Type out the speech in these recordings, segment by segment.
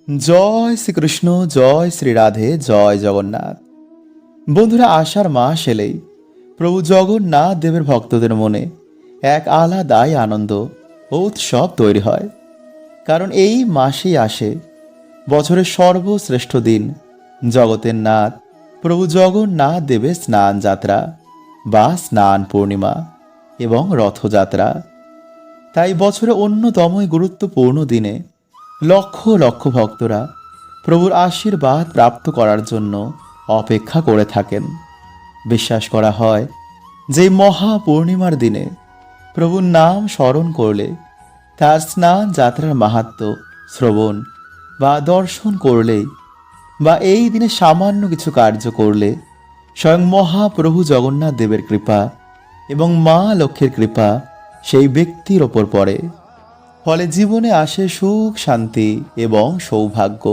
জয় শ্রীকৃষ্ণ, জয় শ্রী রাধে, জয় জগন্নাথ। বন্ধুরা, আষাঢ় মাস এলেই প্রভু জগন্নাথ দেবের ভক্তদের মনে এক আলাদাই আনন্দ ও উৎসব তৈরি হয়। কারণ এই মাসেই আসে বছরের সর্বশ্রেষ্ঠ দিন, জগতের নাথ প্রভু জগন্নাথ দেবের স্নান যাত্রা বা স্নান পূর্ণিমা এবং রথযাত্রা। তাই বছরে অন্যতম এই গুরুত্বপূর্ণ দিনে লক্ষ লক্ষ ভক্তরা প্রভুর আশীর্বাদ প্রাপ্ত করার জন্য অপেক্ষা করে থাকেন। বিশ্বাস করা হয় যে মহা পূর্ণিমার দিনে প্রভুর নাম স্মরণ করলে, তার স্নান যাত্রার মাহাত্ম্য শ্রবণ বা দর্শন করলেই, বা এই দিনে সামান্য কিছু কার্য করলে স্বয়ং মহাপ্রভু জগন্নাথ দেবের কৃপা এবং মা লক্ষ্মীর কৃপা সেই ব্যক্তির ওপর পড়ে। ফলে জীবনে আসে সুখ, শান্তি এবং সৌভাগ্য।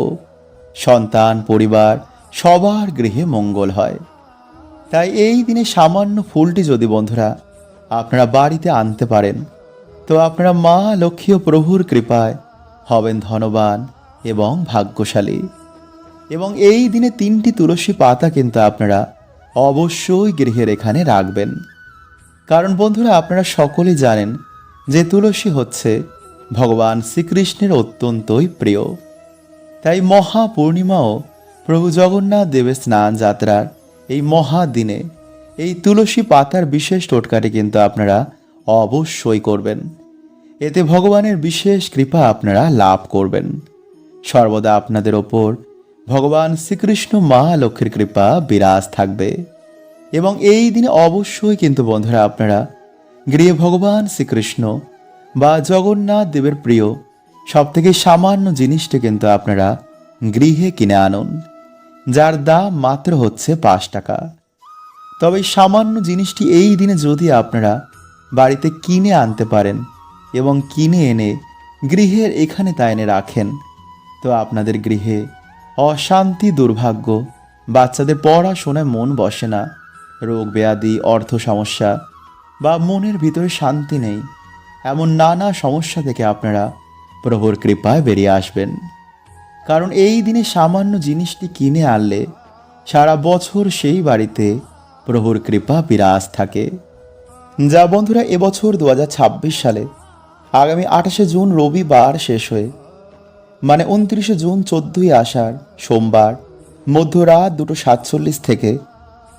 সন্তান, পরিবার সবার গৃহে মঙ্গল হয়। তাই এই দিনে সামান্য ফুলটি যদি বন্ধুরা আপনারা বাড়িতে আনতে পারেন, তো আপনারা মা লক্ষ্মী ও প্রভুর কৃপায় হবেন ধনবান এবং ভাগ্যশালী। এবং এই দিনে 3টি তুলসী পাতা কিন্তু আপনারা অবশ্যই গৃহের এখানে রাখবেন। কারণ বন্ধুরা, আপনারা সকলেই জানেন যে তুলসী হচ্ছে ভগবান শ্রীকৃষ্ণের অত্যন্তই প্রিয়। তাই মহা পূর্ণিমাও প্রভু জগন্নাথ দেবের স্নান যাত্রার এই মহা দিনে এই তুলসী পাতার বিশেষ টোটকাটি কিন্তু আপনারা অবশ্যই করবেন। এতে ভগবানের বিশেষ কৃপা আপনারা লাভ করবেন। সর্বদা আপনাদের ওপর ভগবান শ্রীকৃষ্ণ মা লক্ষ্মীর কৃপা বিরাজ থাকবে। এবং এই দিনে অবশ্যই কিন্তু বন্ধুরা আপনারা গৃহে ভগবান শ্রীকৃষ্ণ বা জগন্নাথ দেবের প্রিয় সবথেকে সামান্য জিনিসটি কিন্তু আপনারা গৃহে কিনে আনুন, যার দাম মাত্র হচ্ছে 5 টাকা। তবে এই সামান্য জিনিসটি এই দিনে যদি আপনারা বাড়িতে কিনে আনতে পারেন এবং কিনে এনে গৃহের এখানে তা এনে রাখেন, তো আপনাদের গৃহে অশান্তি, দুর্ভাগ্য, বাচ্চাদের পড়াশোনায় মন বসে না, রোগ ব্যাধি, অর্থ সমস্যা বা মনের ভিতরে শান্তি নেই, এমন নানা সমস্যা থেকে আপনারা প্রভুর কৃপায় বেরিয়ে আসবেন। কারণ এই দিনে সামান্য জিনিসটি কিনে আনলে সারা বছর সেই বাড়িতে প্রভুর কৃপা বিরাজ থাকে। যা বন্ধুরা এবছর 2026 সালে আগামী 28শে জুন রবিবার শেষ হয়ে, মানে 29শে জুন 14ই আষাঢ় সোমবার মধ্যরাত 2:47 থেকে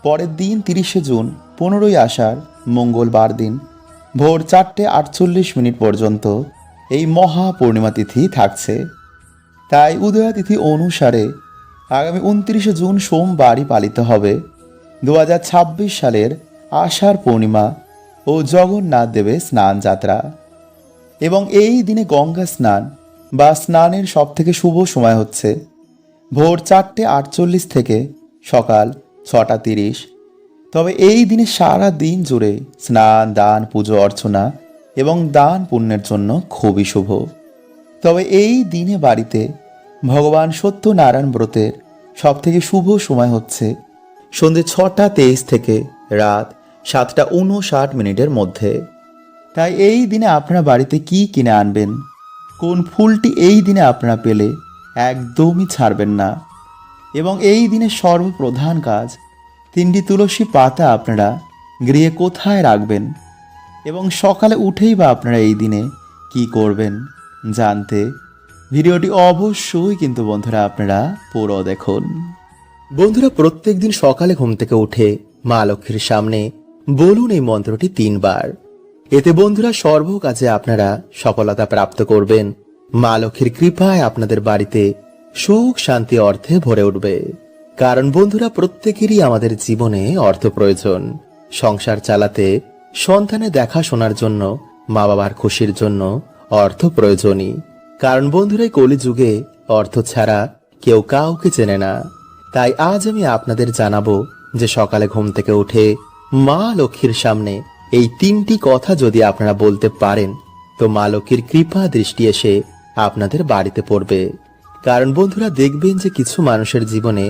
পরের দিন 30শে জুন 15ই আষাঢ় মঙ্গলবার দিন ভোর 4:48 পর্যন্ত এই মহা পূর্ণিমা তিথি থাকছে। তাই উদয়া তিথি অনুসারে আগামী 29শে জুন সোমবারই পালিত হবে 2026 সালের আষাঢ় পূর্ণিমা ও জগন্নাথ দেবের স্নান যাত্রা। এবং এই দিনে গঙ্গা স্নান বা স্নানের সবথেকে শুভ সময় হচ্ছে ভোর 4:48 থেকে সকাল 6:30। তবে এই দিনে সারা দিন জুড়ে স্নান, দান, পুজো অর্চনা এবং দান পুণ্যের জন্য খুবই শুভ। তবে এই দিনে বাড়িতে ভগবান সত্যনারায়ণ ব্রতের সবথেকে শুভ সময় হচ্ছে সন্ধ্যে 6:23 থেকে রাত 7:59 মধ্যে। তাই এই দিনে আপনারা বাড়িতে কি কিনে আনবেন, কোন ফুলটি এই দিনে আপনারা পেলে একদমই ছাড়বেন না। এবং এই দিনে সর্বপ্রধান কাজ 3টি তুলসী পাতা আপনারা গৃহে কোথায় রাখবেন এবং সকালে উঠেই বা আপনারা এই দিনে কি করবেন জানতে ভিডিওটি অবশ্যই কিন্তু বন্ধুরা আপনারা পুরো দেখুন। বন্ধুরা, প্রত্যেক দিন সকালে ঘুম থেকে উঠে মা লক্ষ্মীর সামনে বলুন এই মন্ত্রটি 3 বার। এতে বন্ধুরা সর্ব কাজে আপনারা সফলতা প্রাপ্ত করবেন। মা লক্ষ্মীর কৃপায় আপনাদের বাড়িতে সুখ, শান্তি, অর্থে ভরে উঠবে। কারণ বন্ধুরা, প্রত্যেকেরই আমাদের জীবনে অর্থ প্রয়োজন। সংসার চালাতে, সন্তানের দেখাশোনার জন্য, মা বাবার খুশির জন্য অর্থ প্রয়োজনই। কারণ বন্ধুরা, এই কলিযুগে অর্থ ছাড়া কেউ কাউকে চেনে না। তাই আজ আমি আপনাদের জানাবো যে সকালে ঘুম থেকে উঠে মা লক্ষ্মীর সামনে এই 3টি কথা যদি আপনারা বলতে পারেন, তো মা লক্ষ্মীর কৃপা দৃষ্টি এসে আপনাদের বাড়িতে পড়বে। কারণ বন্ধুরা, দেখবেন যে কিছু মানুষের জীবনে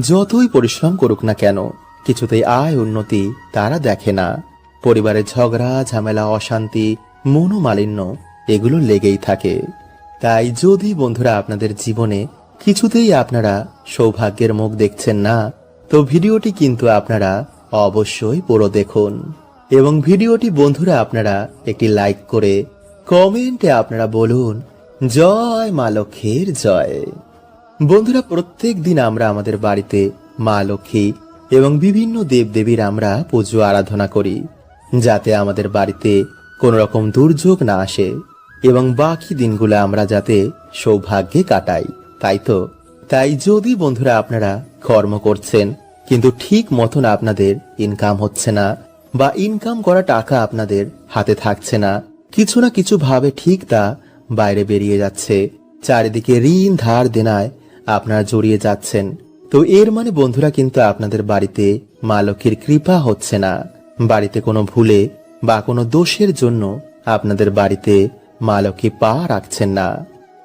যতই পরিশ্রম করুক না কেন, কিছুতেই আয় উন্নতি তারা দেখে না। পরিবারে ঝগড়া, ঝামেলা, অশান্তি, মনোমালিন্য এগুলো লেগেই থাকে। তাই যদি বন্ধুরা আপনাদের জীবনে কিছুতেই আপনারা সৌভাগ্যের মুখ দেখছেন না, তো ভিডিওটি কিন্তু আপনারা অবশ্যই পুরো দেখুন এবং ভিডিওটি বন্ধুরা আপনারা একটি লাইক করে কমেন্টে আপনারা বলুন জয় মা লক্ষ্মীর জয়। বন্ধুরা, প্রত্যেক দিন আমরা আমাদের বাড়িতে মা লক্ষ্মী এবং বিভিন্ন দেবদেবীর আমরা পুজো আরাধনা করি, যাতে আমাদের বাড়িতে কোনো রকম দুর্যোগ না আসে এবং বাকি দিনগুলো আমরা যাতে সৌভাগ্যে কাটাই। তাই যদি বন্ধুরা আপনারা কর্ম করছেন কিন্তু ঠিক মতন আপনাদের ইনকাম হচ্ছে না বা ইনকাম করা টাকা আপনাদের হাতে থাকছে না, কিছু না কিছু ভাবে ঠিক তা বাইরে বেরিয়ে যাচ্ছে, চারিদিকে ঋণ ধার দেনায় আপনারা জড়িয়ে যাচ্ছেন, তো এর মানে বন্ধুরা কিন্তু আপনাদের বাড়িতে মা লক্ষ্মীর কৃপা হচ্ছে না। বাড়িতে কোনো ভুলে বা কোনো দোষের জন্য আপনাদের বাড়িতে মা লক্ষ্মী পা রাখছেন না।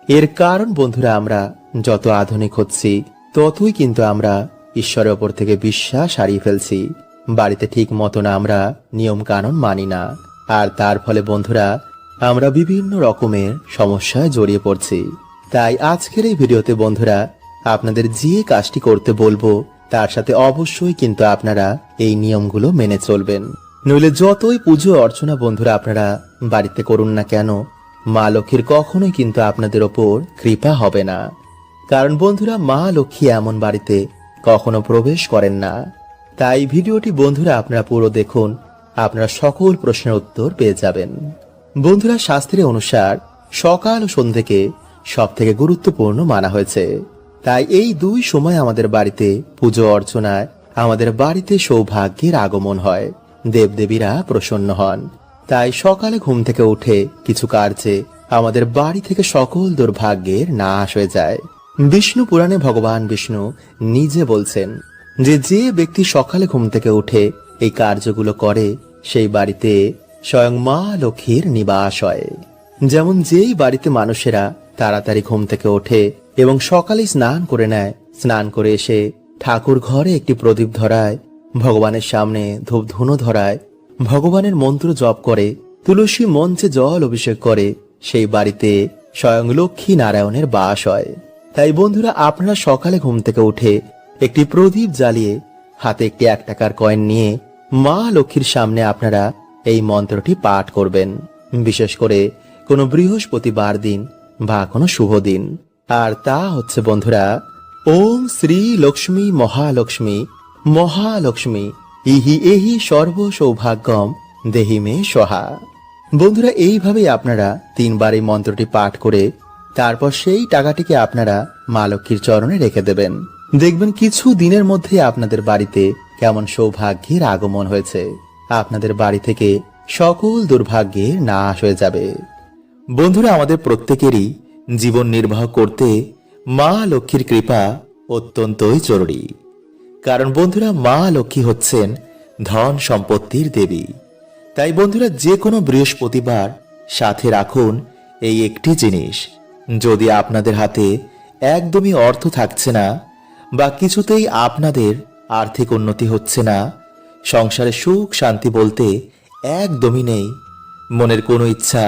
এর কারণ বন্ধুরা আমরা যত আধুনিক হচ্ছি ততই কিন্তু আমরা ঈশ্বরের ওপর থেকে বিশ্বাস হারিয়ে ফেলছি। বাড়িতে ঠিক মতন আমরা নিয়ম কানুন মানি না, আর তার ফলে বন্ধুরা আমরা বিভিন্ন রকমের সমস্যায় জড়িয়ে পড়ছি। তাই আজকের এই ভিডিওতে বন্ধুরা আপনাদের যে কাজটি করতে বলবো তার সাথে অবশ্যই কিন্তু আপনারা এই নিয়মগুলো মেনে চলবেন, নইলে যতই পুজো অর্চনা বন্ধুরা আপনারা বাড়িতে করুন না কেন, মা লক্ষ্মীর কখনোই কিন্তু আপনাদের ওপর কৃপা হবে না। কারণ বন্ধুরা মা লক্ষ্মী এমন বাড়িতে কখনো প্রবেশ করেন না। তাই ভিডিওটি বন্ধুরা আপনারা পুরো দেখুন, আপনারা সকল প্রশ্নের উত্তর পেয়ে যাবেন। বন্ধুরা, শাস্ত্রের অনুসার সকাল ও সন্ধ্যেকে সব থেকে গুরুত্বপূর্ণ মানা হয়েছে। তাই এই দুই সময় আমাদের বাড়িতে পুজো অর্চনায় আমাদের বাড়িতে সৌভাগ্যের আগমন হয়, দেবদেবীরা প্রসন্ন হন। তাই সকালে ঘুম থেকে উঠে কিছু কার্যে আমাদের বাড়ি থেকে সকল দুর্ভাগ্যের নাশ হয়ে যায়। বিষ্ণু পুরাণে ভগবান বিষ্ণু নিজে বলছেন যে যে ব্যক্তি সকালে ঘুম থেকে উঠে এই কার্যগুলো করে সেই বাড়িতে স্বয়ং মা লক্ষ্মীর নিবাস হয়। যেমন যেই বাড়িতে মানুষেরা তাড়াতাড়ি ঘুম থেকে ওঠে এবং সকালে স্নান করে নেয়, স্নান করে এসে ঠাকুর ঘরে একটি প্রদীপ ধরায়, ভগবানের সামনে ধূপ ধুনো ধরায়, ভগবানের মন্ত্র জপ করে, তুলসী মঞ্চে জল অভিষেক করে, সেই বাড়িতে স্বয়ং লক্ষ্মী নারায়ণের বাস হয়। তাই বন্ধুরা আপনারা সকালে ঘুম থেকে উঠে একটি প্রদীপ জ্বালিয়ে হাতে একটি 1 টাকার কয়েন নিয়ে মা লক্ষ্মীর সামনে আপনারা এই মন্ত্রটি পাঠ করবেন, বিশেষ করে কোনো বৃহস্পতিবার দিন বা কোনো শুভ দিন। আর তা হচ্ছে বন্ধুরা ওম শ্রী লক্ষ্মী মহালক্ষ্মী মহালক্ষ্মী ইহি এহি সর্ব সৌভাগ্যম দেহি মে সহা। বন্ধুরা এইভাবেই আপনারা 3 বার এই মন্ত্রটি পাঠ করে তারপর সেই টাকাটিকে আপনারা মা লক্ষ্মীর চরণে রেখে দেবেন। দেখবেন কিছু দিনের মধ্যে আপনাদের বাড়িতে কেমন সৌভাগ্যের আগমন হয়েছে, আপনাদের বাড়ি থেকে সকল দুর্ভাগ্যের নাশ হয়ে যাবে। বন্ধুরা, আমাদের প্রত্যেকেরই জীবন নির্বাহ করতে মা লক্ষ্মীর কৃপা অত্যন্তই জরুরি। কারণ বন্ধুরা মা লক্ষ্মী হচ্ছেন ধন সম্পত্তির দেবী। তাই বন্ধুরা যে কোনো বৃহস্পতিবার সাথে রাখুন এই একটি জিনিস। যদি আপনাদের হাতে একদমই অর্থ থাকছে না বা কিছুতেই আপনাদের আর্থিক উন্নতি হচ্ছে না, সংসারে সুখ শান্তি বলতে একদমই নেই, মনের কোনো ইচ্ছা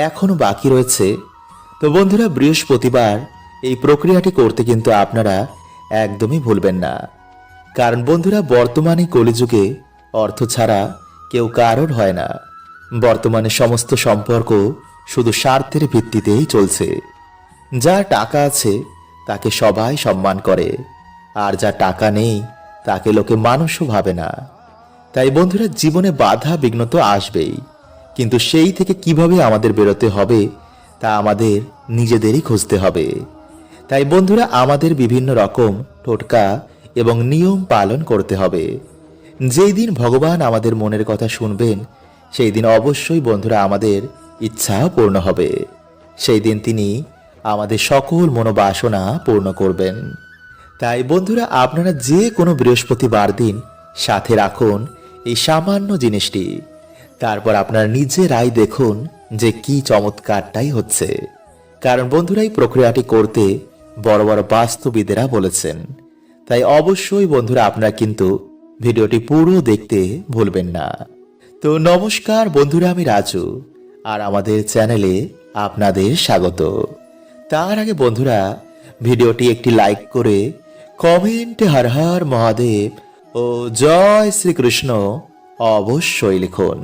এখনো বাকি রয়েছে, তো বন্ধুরা বৃহস্পতিবার এই প্রক্রিয়াটি করতে কিন্তু আপনারা একদমই ভুলবেন না। কারণ বন্ধুরা বর্তমানে কলিযুগে অর্থ ছাড়া কেউ কারোর হয় না। বর্তমানে সমস্ত সম্পর্ক শুধু স্বার্থের ভিত্তিতেই চলছে। যার টাকা আছে তাকে সবাই সম্মান করে, আর যার টাকা নেই তাকে লোকে মানুষও ভাবে না। তাই বন্ধুরা জীবনে বাধা বিঘ্ন তো আসবেই, কিন্তু সেই থেকে কিভাবে আমাদের বেরোতে হবে তা আমাদের নিজেদেরই খুঁজতে হবে। তাই বন্ধুরা আমাদের বিভিন্ন রকম টোটকা এবং নিয়ম পালন করতে হবে। যেই দিন ভগবান আমাদের মনের কথা শুনবেন সেই দিন অবশ্যই বন্ধুরা আমাদের ইচ্ছা পূর্ণ হবে। সেই দিন তিনি আমাদের সকল মনোবাসনা পূর্ণ করবেন। তাই বন্ধুরা আপনারা যে কোনো বৃহস্পতিবার দিন সাথে রাখুন এই সামান্য জিনিসটি, তারপর আপনারা নিজেরাই দেখুন যে কি চমৎকারটাই হচ্ছে। কারণ বন্ধুরা এই প্রক্রিয়াটি করতে বড় বড় বাস্তুবিদেরা বলেছেন। তাই অবশ্যই বন্ধুরা আপনারা কিন্তু ভিডিওটি পুরো দেখতে ভুলবেন না। তো নমস্কার বন্ধুরা, আমি রাজু আর আমাদের চ্যানেলে আপনাদের স্বাগত। তার আগে বন্ধুরা ভিডিওটি একটি লাইক করে কমেন্টে হর হর মহাদেব ও জয় শ্রীকৃষ্ণ অবশ্যই লিখুন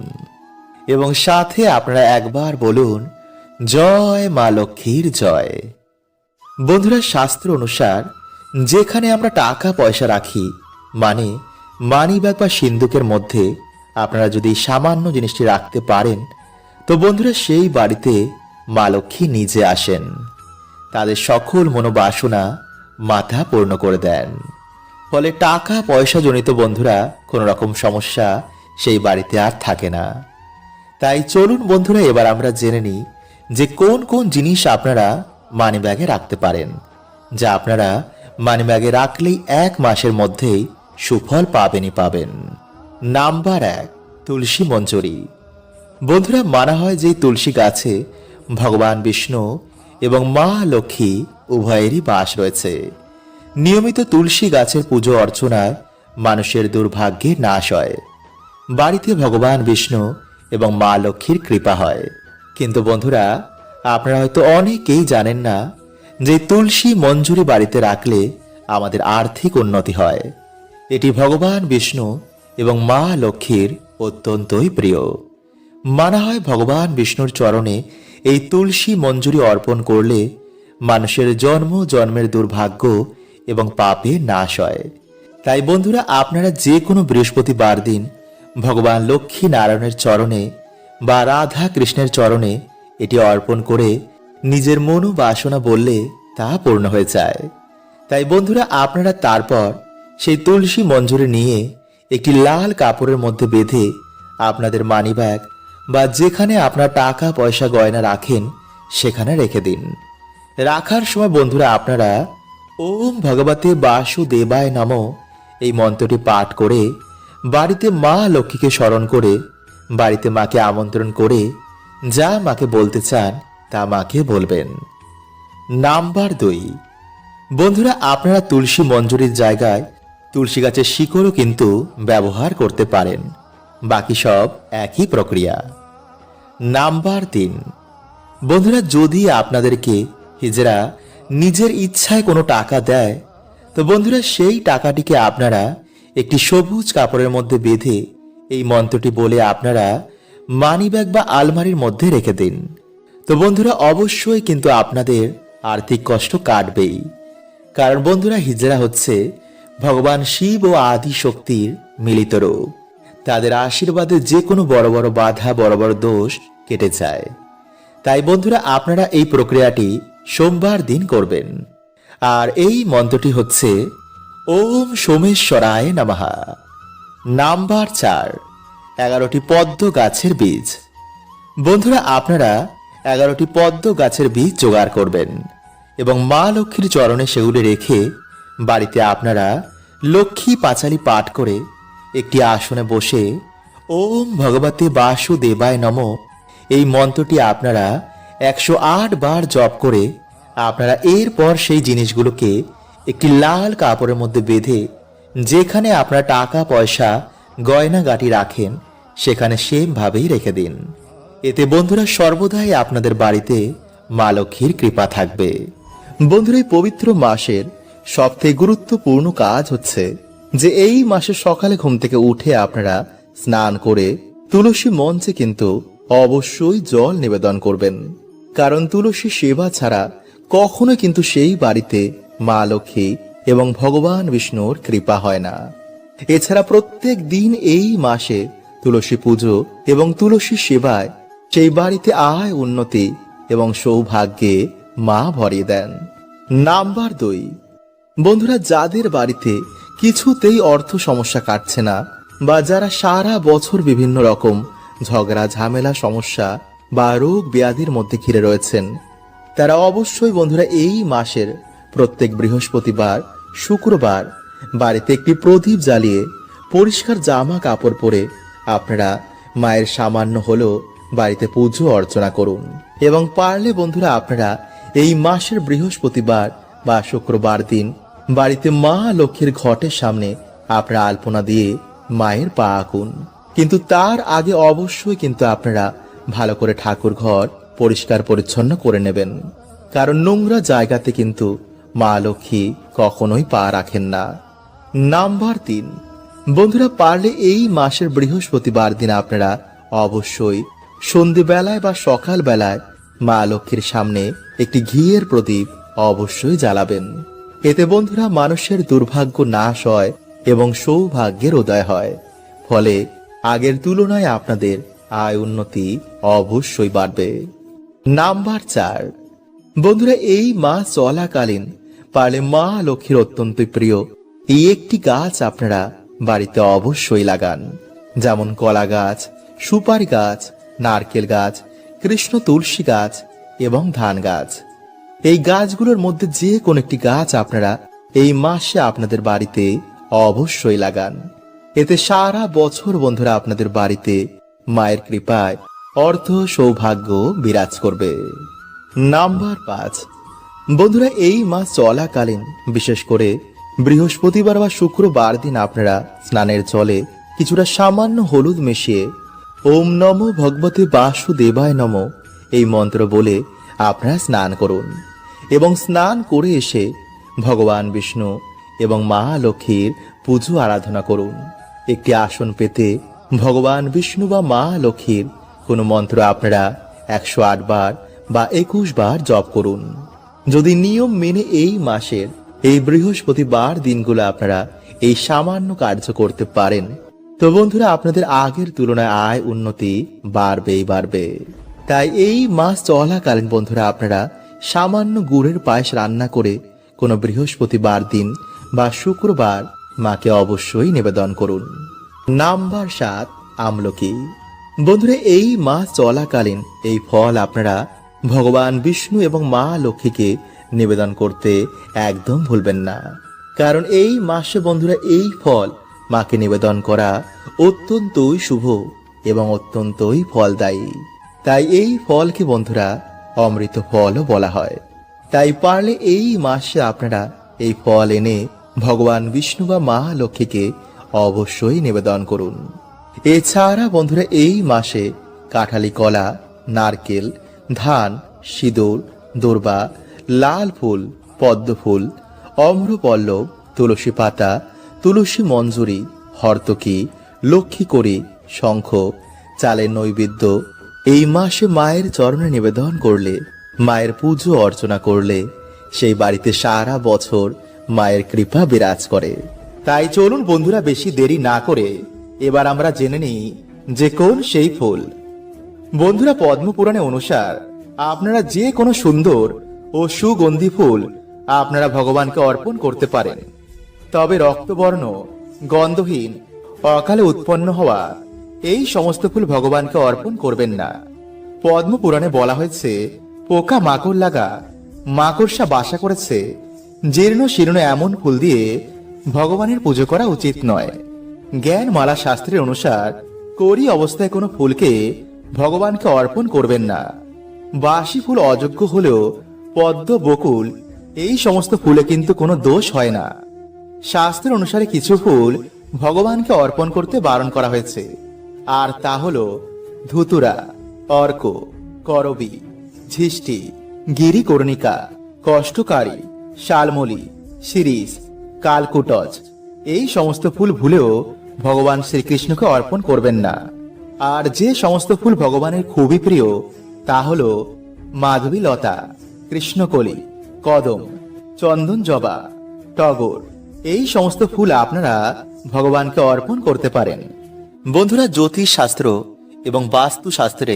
এবং সাথে আপনারা একবার বলুন জয় মা লক্ষ্মীর জয়। বন্ধুরা, শাস্ত্র অনুসার যেখানে আমরা টাকা পয়সা রাখি, মানে মানিব্যাগ বা সিন্ধুকের মধ্যে আপনারা যদি সামান্য জিনিসটি রাখতে পারেন, তো বন্ধুরা সেই বাড়িতে মা লক্ষ্মী নিজে আসেন, তাদের সকল মনোবাসনা মাথা পূর্ণ করে দেন। ফলে টাকা পয়সা জনিত বন্ধুরা কোনো রকম সমস্যা সেই বাড়িতে আর থাকে না। তাই চলুন বন্ধুরা, এবার আমরা জেনে নিই যে কোন কোন জিনিস আপনারা মানিব্যাগে রাখতে পারেন, যা আপনারা মানিব্যাগে রাখলেই 1 মাসের মধ্যেই সুফল পাবেনই পাবেন। নাম্বার 1, তুলসী মঞ্জরি। বন্ধুরা, মানা হয় যে তুলসী গাছে ভগবান বিষ্ণু এবং মা লক্ষ্মী উভয়েরই বাস রয়েছে। নিয়মিত তুলসী গাছের পুজো অর্চনায় মানুষের দুর্ভাগ্যে নাশ হয়, বাড়িতে ভগবান বিষ্ণু এবং মা লক্ষ্মীর কৃপা হয়। কিন্তু বন্ধুরা, আপনারা হয়তো অনেকেই জানেন না যে তুলসী মঞ্জুরি বাড়িতে রাখলে আমাদের আর্থিক উন্নতি হয়। এটি ভগবান বিষ্ণু এবং মা লক্ষ্মীর অত্যন্তই প্রিয়। মানা হয় ভগবান বিষ্ণুর চরণে এই তুলসী মঞ্জুরি অর্পণ করলে মানুষের জন্ম জন্মের দুর্ভাগ্য এবং পাপে নাশ হয়। তাই বন্ধুরা, আপনারা যে কোনো বৃহস্পতিবার দিন ভগবান লক্ষ্মী নারায়ণের চরণে বা রাধা কৃষ্ণের চরণে এটি অর্পণ করে নিজের মনোবাসনা বললে তা পূর্ণ হয়ে যায়। তাই বন্ধুরা, আপনারা তারপর সেই তুলসী মঞ্জুরি নিয়ে একটি লাল কাপড়ের মধ্যে বেঁধে আপনাদের মানিব্যাগ বা যেখানে আপনার টাকা পয়সা গয়না রাখেন সেখানে রেখে দিন। রাখার সময় বন্ধুরা, আপনারা ওম ভগবতে বাসুদেবায় নমঃ এই মন্ত্রটি পাঠ করে বাড়িতে মা লক্ষ্মীকে স্মরণ করে বাড়িতে মাকে আমন্ত্রণ করে যা মাকে বলতে চান তা মাকে বলবেন। নাম্বার 2, বন্ধুরা, আপনারা তুলসী মঞ্জুরির জায়গায় তুলসী গাছের শিকড়ও কিন্তু ব্যবহার করতে পারেন। বাকি সব একই প্রক্রিয়া। নাম্বার 3, বন্ধুরা, যদি আপনাদেরকে হিজড়া নিজের ইচ্ছায় কোনো টাকা দেয়, তো বন্ধুরা সেই টাকাটিকে আপনারা একটি সবুজ কাপড়ের মধ্যে বেঁধে এই মন্ত্রটি বলে আপনারা মানিব্যাগ বা আলমারির মধ্যে রেখে দিন। তো বন্ধুরা, অবশ্যই কিন্তু আপনাদের আর্থিক কষ্ট কাটবেই। কারণ বন্ধুরা, হিজড়া হচ্ছে ভগবান শিব ও আদি শক্তির মিলিত রূপ। তাদের আশীর্বাদে যে কোনো বড় বড় বাধা, বড় বড় দোষ কেটে যায়। তাই বন্ধুরা, আপনারা এই প্রক্রিয়াটি সোমবার দিন করবেন। আর এই মন্ত্রটি হচ্ছে ওম সোমেশ্বরায় নমঃ। নাম্বার 4, 11টি পদ্ম গাছের বীজ। বন্ধুরা, আপনারা 11টি পদ্ম গাছের বীজ জোগাড় করবেন এবং মা লক্ষ্মীর চরণে সেগুলি রেখে বাড়িতে আপনারা লক্ষ্মী পাঁচালী পাঠ করে একটি আসনে বসে ওম ভগবতে বাসুদেবায় নমঃ এই মন্ত্রটি আপনারা 108 বার জপ করে আপনারা এরপর সেই জিনিসগুলোকে একটি লাল কাপড়ের মধ্যে বেঁধে যেখানে আপনারা টাকা পয়সা গয়নাগাটি রাখেন সেখানে সেম ভাবেই রেখে দিন। এতে বন্ধুরা সর্বদাই আপনাদের বাড়িতে মা লক্ষ্মীর কৃপা থাকবে। বন্ধুরা, এই পবিত্র মাসের সবথেকে গুরুত্বপূর্ণ কাজ হচ্ছে যে এই মাসে সকালে ঘুম থেকে উঠে আপনারা স্নান করে তুলসী মঞ্চে কিন্তু অবশ্যই জল নিবেদন করবেন। কারণ তুলসী সেবা ছাড়া কখনো কিন্তু সেই বাড়িতে মা লক্ষ্মী এবং ভগবান বিষ্ণুর কৃপা হয় না। এছাড়া প্রত্যেক দিন এই মাসে তুলসী পুজো এবং তুলসী সেবায় সেই বাড়িতে আয়, উন্নতি এবং সৌভাগ্যে মা ভরিয়ে দেন। নাম্বার 2, বন্ধুরা, যাদের বাড়িতে কিছুতেই অর্থ সমস্যা কাটছে না বা যারা সারা বছর বিভিন্ন রকম ঝগড়া ঝামেলা সমস্যা বা রোগ ব্যাধির মধ্যে ঘিরে রয়েছেন, তারা অবশ্যই বন্ধুরা এই মাসের প্রত্যেক বৃহস্পতিবার, শুক্রবার বাড়িতে একটি প্রদীপ জ্বালিয়ে পরিষ্কার জামা কাপড় পরে আপনারা মায়ের সামান্য হলেও বাড়িতে পুজো অর্চনা করুন। এবং পারলে বন্ধুরা আপনারা এই মাসের বৃহস্পতিবার বা শুক্রবার দিন বাড়িতে মা লক্ষ্মীর ঘটের সামনে আপনারা আলপনা দিয়ে মায়ের পা আঁকুন। কিন্তু তার আগে অবশ্যই কিন্তু আপনারা ভালো করে ঠাকুর ঘর পরিষ্কার পরিচ্ছন্ন করে নেবেন। কারণ নোংরা জায়গাতে কিন্তু মা লক্ষ্মী কখনোই পা রাখেন না। নাম্বার 3, বন্ধুরা পারলে এই মাসের বৃহস্পতিবার দিন আপনারা অবশ্যই সন্ধ্যেবেলায় বা সকাল বেলায় মা লক্ষ্মীর সামনে একটি ঘিয়ের প্রদীপ অবশ্যই জ্বালাবেন। এতে বন্ধুরা মানুষের দুর্ভাগ্য নাশ হয় এবং সৌভাগ্যের উদয় হয়। ফলে আগের তুলনায় আপনাদের আয় উন্নতি অবশ্যই বাড়বে। নাম্বার 4, বন্ধুরা এই মাস চলাকালীন পারলে মা লক্ষ্মীর অত্যন্ত প্রিয় এই একটি গাছ আপনারা বাড়িতে অবশ্যই লাগান, যেমন কলা গাছ, সুপারি গাছ, নারকেল গাছ, কৃষ্ণ তুলসী গাছ এবং ধান গাছ। এই গাছগুলোর মধ্যে যে কোনো একটি গাছ আপনারা এই মাসে আপনাদের বাড়িতে অবশ্যই লাগান। এতে সারা বছর বন্ধুরা আপনাদের বাড়িতে মায়ের কৃপায় অর্থ সৌভাগ্য বিরাজ করবে। নাম্বার 5, বন্ধুরা এই মাস চলাকালীন বিশেষ করে বৃহস্পতিবার বা শুক্রবার দিন আপনারা স্নানের জলে কিছুটা সামান্য হলুদ মিশিয়ে ওম নমো ভগবতে বাসুদেবায় নমঃ এই মন্ত্র বলে আপনারা স্নান করুন এবং স্নান করে এসে ভগবান বিষ্ণু এবং মা লক্ষ্মীর পুজো আরাধনা করুন। একটি আসন পেতে ভগবান বিষ্ণু বা মা লক্ষ্মীর কোনো মন্ত্র আপনারা 108 বার বা 21 বার জপ করুন। যদি নিয়ম মেনে এই মাসের এই বৃহস্পতিবার দিনগুলো আপনারা এই সামান্য কার্য করতে পারেন, তো বন্ধুরা আপনাদের আগের তুলনায় আয় উন্নতি বাড়বেই বাড়বে। তাই এই মাস চলাকালীন বন্ধুরা আপনারা সামান্য গুড়ের পায়েস রান্না করে কোনো বৃহস্পতিবার দিন বা শুক্রবার মাকে অবশ্যই নিবেদন করুন। নাম্বার 7, আমলকি। বন্ধুরা এই মাস চলাকালীন এই ফল আপনারা ভগবান বিষ্ণু এবং মা লক্ষ্মীকে নিবেদন করতে একদম ভুলবেন না, কারণ এই মাসে বন্ধুরা এই ফল মাকে নিবেদন করা অত্যন্তই শুভ এবং অত্যন্তই ফলদায়ী। তাই এই ফলকে বন্ধুরা অমৃত ফলও বলা হয়। তাই পারলে এই মাসে আপনারা এই ফল এনে ভগবান বিষ্ণু বা মা লক্ষ্মীকে অবশ্যই নিবেদন করুন। এছাড়া বন্ধুরা এই মাসে কাঁঠালি কলা, নারকেল, ধান, সিঁদুর, দূর্বা, লাল ফুল, পদ্ম ফুল, অম্রপল্লব, তুলসী পাতা, তুলসী মঞ্জুরি, হর্তকি, লক্ষ্মী কড়ি, শঙ্খ, চালের নৈবেদ্য এই মাসে মায়ের চরণে নিবেদন করলে, মায়ের পুজো অর্চনা করলে সেই বাড়িতে সারা বছর মায়ের কৃপা বিরাজ করে। তাই চলুন বন্ধুরা বেশি দেরি না করে এবার আমরা জেনে নিই যে কোন সেই ফুল। বন্ধুরা পদ্মপুরাণে অনুসার আপনারা যে কোনো সুন্দর ও সুগন্ধি ফুল আপনারা ভগবানকে অর্পণ করতে পারেন, তবে রক্তবর্ণ, গন্ধহীন, অকালে উৎপন্ন হওয়া এই সমস্ত ফুল ভগবানকে অর্পণ করবেন না। পদ্মপুরাণে বলা হয়েছে পোকা মাকড় লাগা, মাকড়সা বাসা করেছে জীর্ণ শীর্ণ এমন ফুল দিয়ে ভগবানের পুজো করা উচিত নয়। জ্ঞানমালা শাস্ত্রের অনুসার করি অবস্থায় কোনো ফুলকে ভগবানকে অর্পণ করবেন না। বাসি ফুল অযোগ্য হলেও পদ্ম, বকুল এই সমস্ত ফুলে কিন্তু কোনো দোষ হয় না। শাস্ত্রের অনুসারে কিছু ফুল ভগবানকে অর্পণ করতে বারণ করা হয়েছে, আর তা হলো ধুতুরা, অর্ক, করবী, ঝিষ্টি, গিরিকর্ণিকা, কষ্টকারী, শালমলি, শিরিষ, কালকুটজ এই সমস্ত ফুল ভুলেও ভগবান শ্রীকৃষ্ণকে অর্পণ করবেন না। আর যে সমস্ত ফুল ভগবানের খুবই প্রিয় তা হলো মাধবী লতা, কৃষ্ণকলি, কদম, চন্দন জবা, টগর এই সমস্ত ফুল আপনারা ভগবানকে অর্পণ করতে পারেন। বন্ধুরা জ্যোতিষ শাস্ত্র এবং বাস্তু শাস্ত্রে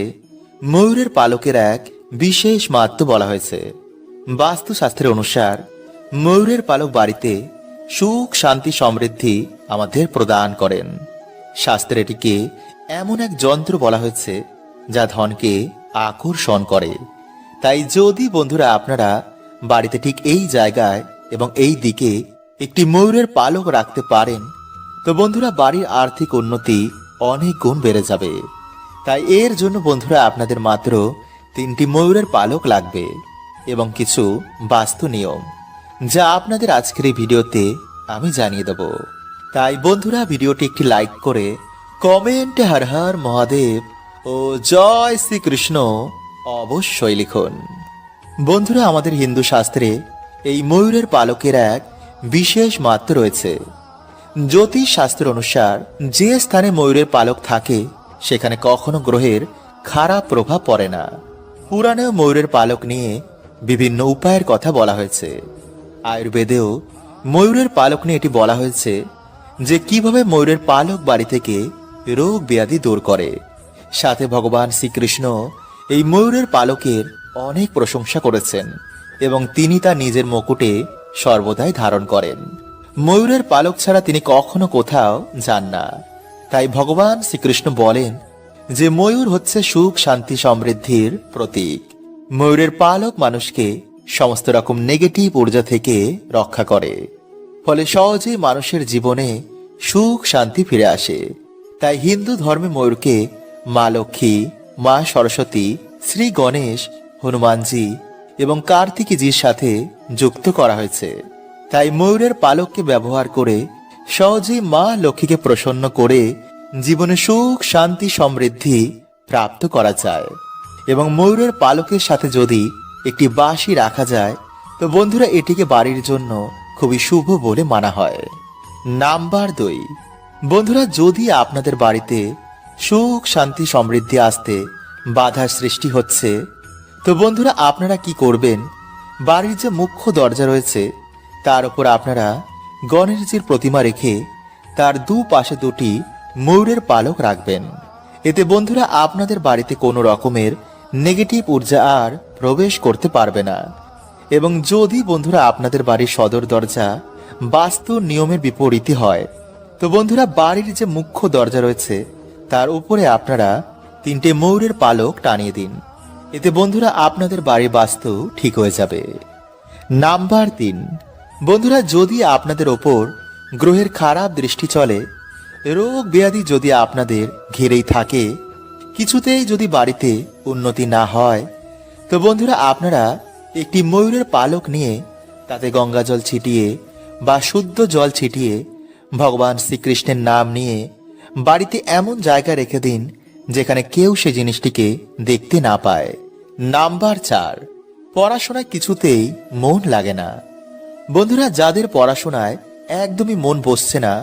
ময়ূরের পালকের এক বিশেষ মাহাত্ম্য বলা হয়েছে। বাস্তু শাস্ত্রের অনুসার ময়ূরের পালক বাড়িতে সুখ, শান্তি, সমৃদ্ধি আমাদের প্রদান করেন। শাস্ত্রে এটিকে এমন এক যন্ত্র বলা হয়েছে যা ধনকে আকর্ষণ করে। তাই যদি বন্ধুরা আপনারা বাড়িতে ঠিক এই জায়গায় এবং এই দিকে একটি ময়ূরের পালক রাখতে পারেন, তো বন্ধুরা বাড়ির আর্থিক উন্নতি অনেক গুণ বেড়ে যাবে। তাই এর জন্য বন্ধুরা আপনাদের মাত্র 3টি ময়ূরের পালক লাগবে এবং কিছু বাস্তু নিয়ম, যা আপনাদের আজকের এই ভিডিওতে আমি জানিয়ে দেব। তাই বন্ধুরা ভিডিওটি একটি লাইক করে কমেন্টে হর হর মহাদেব ও জয় শ্রীকৃষ্ণ অবশ্যই লিখুন। বন্ধুরা আমাদের হিন্দু শাস্ত্রে এই ময়ূরের পালকের এক বিশেষ মাত্রা রয়েছে। জ্যোতিষ শাস্ত্র অনুসার যে স্থানে ময়ূরের পালক থাকে সেখানে কখনো গ্রহের খারাপ প্রভাব পড়ে না। পুরাণেও ময়ূরের পালক নিয়ে বিভিন্ন উপায়ের কথা বলা হয়েছে। আয়ুর্বেদেও ময়ূরের পালক নিয়ে এটি বলা হয়েছে যে কিভাবে ময়ূরের পালক বাড়ি থেকে রোগ ব্যাধি দূর করে। সাথে ভগবান শ্রীকৃষ্ণ এই ময়ূরের পালকের অনেক প্রশংসা করেছেন এবং তিনি তা নিজের মুকুটে সর্বদাই ধারণ করেন। ময়ূরের পালক ছাড়া তিনি কখনো কোথাও যান না। তাই ভগবান শ্রীকৃষ্ণ বলেন যে ময়ূর হচ্ছে সুখ শান্তি সমৃদ্ধির প্রতীক। ময়ূরের পালক মানুষকে সমস্ত রকম নেগেটিভ ঊর্জা থেকে রক্ষা করে, ফলে সহজেই মানুষের জীবনে সুখ শান্তি ফিরে আসে। তাই হিন্দু ধর্মে ময়ূরকে মা লক্ষ্মী, মা সরস্বতী, শ্রী গণেশ, হনুমানজি এবং কার্তিকীজির সাথে যুক্ত করা হয়েছে। তাই ময়ূরের পালককে ব্যবহার করে সহজেই মা লক্ষ্মীকে প্রসন্ন করে জীবনে সুখ শান্তি সমৃদ্ধি প্রাপ্ত করা যায়। এবং ময়ূরের পালকের সাথে যদি একটি বাঁশি রাখা যায় তো বন্ধুরা এটিকে বাড়ির জন্য খুবই শুভ বলে মানা হয়। নাম্বার 2, বন্ধুরা যদি আপনাদের বাড়িতে সুখ শান্তি সমৃদ্ধি আসতে বাধা সৃষ্টি হচ্ছে তো বন্ধুরা আপনারা কি করবেন, বাড়ির যে মুখ্য দরজা রয়েছে তার উপর আপনারা গণেশজির প্রতিমা রেখে তার দুপাশে দুটি ময়ূরের পালক রাখবেন। এতে বন্ধুরা আপনাদের বাড়িতে কোনো রকমের নেগেটিভ ঊর্জা আর প্রবেশ করতে পারবে না। এবং যদি বন্ধুরা আপনাদের বাড়ির সদর দরজা বাস্তু নিয়মের বিপরীতে হয় তো বন্ধুরা বাড়ির যে মুখ্য দরজা রয়েছে তার উপরে আপনারা 3টে ময়ূরের পালক টানিয়ে দিন। এতে বন্ধুরা আপনাদের বাড়ির বাস্তু ঠিক হয়ে যাবে। নাম্বার 3, বন্ধুরা যদি আপনাদের ওপর গ্রহের খারাপ দৃষ্টি চলে, রোগ ব্যাধি যদি আপনাদের ঘিরেই থাকে, কিছুতেই যদি বাড়িতে উন্নতি না হয় তো বন্ধুরা আপনারা একটি ময়ূরের পালক নিয়ে তাতে গঙ্গা জল ছিটিয়ে বা শুদ্ধ জল ছিটিয়ে ভগবান শ্রীকৃষ্ণের নাম নিয়ে বাড়িতে এমন জায়গায় রেখে দিন যেখানে কেউ সে জিনিসটিকে দেখতে না পায়। নাম্বার 4, পড়াশোনায় কিছুতেই মন লাগে না। বন্ধুরা যাদের পড়াশোনায় একদমই মন বসছে না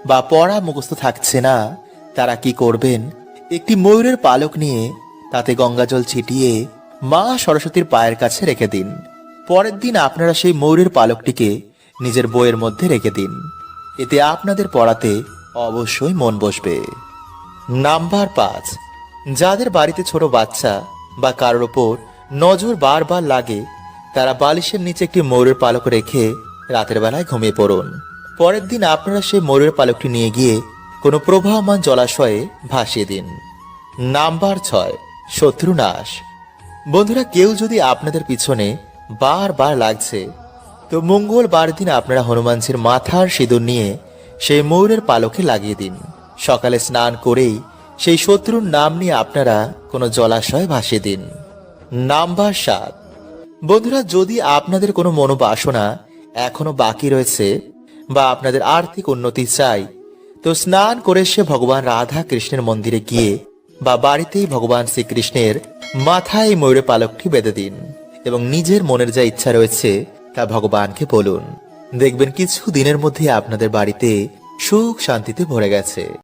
বা পড়া মুখস্থ থাকছে না তারা কি করবেন, একটি ময়ূরের পালক নিয়ে তাতে গঙ্গাজল ছিটিয়ে মা সরস্বতীর পায়ের কাছে রেখে দিন। পরের দিন আপনারা সেই ময়ূরের পালকটিকে নিজের বইয়ের মধ্যে রেখে দিন। এতে আপনাদের পড়াতে অবশ্যই মন বসবে। নাম্বার 5, যাদের বাড়িতে ছোট বাচ্চা বা কারোর ওপর নজর বারবার লাগে তারা বালিশের নিচে একটি ময়ূরের পালক রেখে রাতের বেলায় ঘুমিয়ে পড়ুন। পরের দিন আপনারা সেই ময়ূরের পালকটি নিয়ে গিয়ে কোনো প্রবাহমান জলাশয়ে ভাসিয়ে দিন। নাম্বার 6, শত্রু নাশ। বন্ধুরা কেউ যদি আপনাদের পিছনে বারবার লাগছে তো মঙ্গলবার দিন আপনারা হনুমানজির মাথার সিঁদুর নিয়ে সেই ময়ূরের পালকে লাগিয়ে দিন। সকালে স্নান করেই সেই শত্রুর নাম নিয়ে আপনারা কোনো জলাশয়ে ভাসিয়ে দিন। নাম্বার 7, বন্ধুরা যদি আপনাদের কোনো মনোবাসনা এখনো বাকি রয়েছে বা আপনাদের আর্থিক উন্নতি চাই তো স্নান করে সে ভগবান রাধা কৃষ্ণের মন্দিরে গিয়ে বা বাড়িতেই ভগবান শ্রীকৃষ্ণের মাথায় ময়ূরের পালকটি বেঁধে দিন এবং নিজের মনের যা ইচ্ছা রয়েছে তা ভগবানকে বলুন। দেখবেন কিছু দিনের মধ্যে আপনাদের বাড়িতে সুখ শান্তিতে ভরে গেছে।